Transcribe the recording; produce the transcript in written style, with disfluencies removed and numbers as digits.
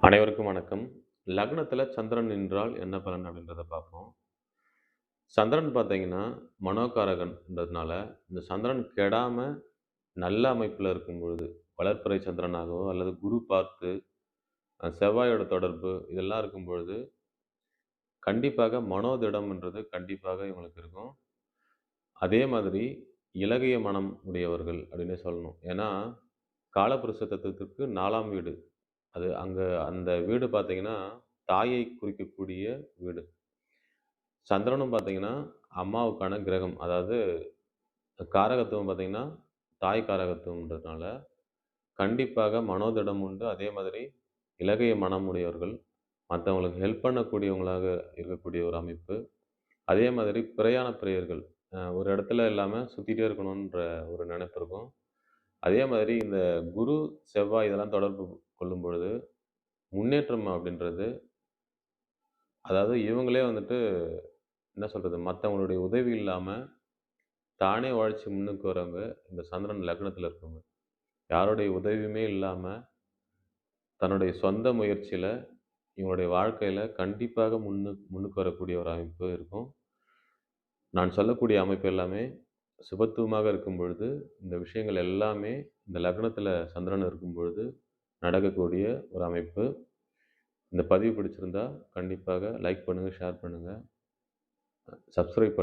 அனைவருக்கும் வணக்கம். லக்னத்தில சந்திரன் நின்றால் என்ன பலன் அப்படின்றத பார்ப்போம். சந்திரன் பார்த்தீங்கன்னா, மனோகாரகன்றதுனால, இந்த சந்திரன் கெடாம நல்ல அமைப்பில இருக்கும்பொழுது, வளர்பிறை சந்திரனாகவோ அல்லது குரு பார்த்து, செவ்வாயோட தொடர்பு இதெல்லாம் இருக்கும்பொழுது, கண்டிப்பாக மனோதிடம்ன்றது கண்டிப்பாக இவங்களுக்கு இருக்கும். அதே மாதிரி இளகிய மனம் உடையவர்கள் அப்படின்னே சொல்லணும். ஏன்னா, காலபுருஷ தத்துவத்திற்கு 4ஆம் வீடு. அது அங்க அந்த வீடு பார்த்தீங்கன்னா, தாயை குறிக்கக்கூடிய வீடு. சந்திரனும் பார்த்தீங்கன்னா, அம்மாவுக்கான கிரகம். அதாவது காரகத்துவம் பார்த்தீங்கன்னா, தாய் காரகத்துவம்ன்றதுனால, கண்டிப்பாக மனோதிடம் உண்டு. அதே மாதிரி இளகிய மனம் உடையவர்கள். மத்தவங்களுக்கு ஹெல்ப் பண்ணக்கூடியவங்களாக இருக்கக்கூடிய ஒரு அமைப்பு. அதே மாதிரி பிரயாண பிரியர்கள். ஒரு இடத்துல இல்லாம சுத்திட்டே இருக்கணுன்ற ஒரு நெனைப்பு இருக்கும். அதே மாதிரி இந்த குரு, செவ்வாய் இதெல்லாம் தொடர்பு கொள்ளும் பொழுது, முன்னேற்றம் அப்படின்றது அதாவது இவங்களே வந்துட்டு என்ன சொல்றது? மத்தவங்களுடைய உதவி இல்லாம தானே உழைச்சு முன்னுக்கு வரவங்க, இந்த சந்திரன் லக்னத்தில இருக்கவங்க. யாருடைய உதவியுமே இல்லாம, தன்னுடைய சொந்த முயற்சியில, இவங்களுடைய வாழ்க்கையில கண்டிப்பாக முன்னுக்கு வரக்கூடிய ஒரு அமைப்பு இருக்கும். நான் சொல்லக்கூடிய அமைப்பு எல்லாமே சுபத்துவமாக இருக்கும் பொழுது, இந்த விஷயங்கள் எல்லாமே இந்த லக்னத்தில சந்திரன் இருக்கும் பொழுது நடக்கக்கூடிய ஒரு அமைப்பு. இந்த பதிவு பிடிச்சிருந்தா, கண்டிப்பாக லைக் பண்ணுங்க, ஷேர் பண்ணுங்க, சப்ஸ்கிரைப் பண்ணுங்க.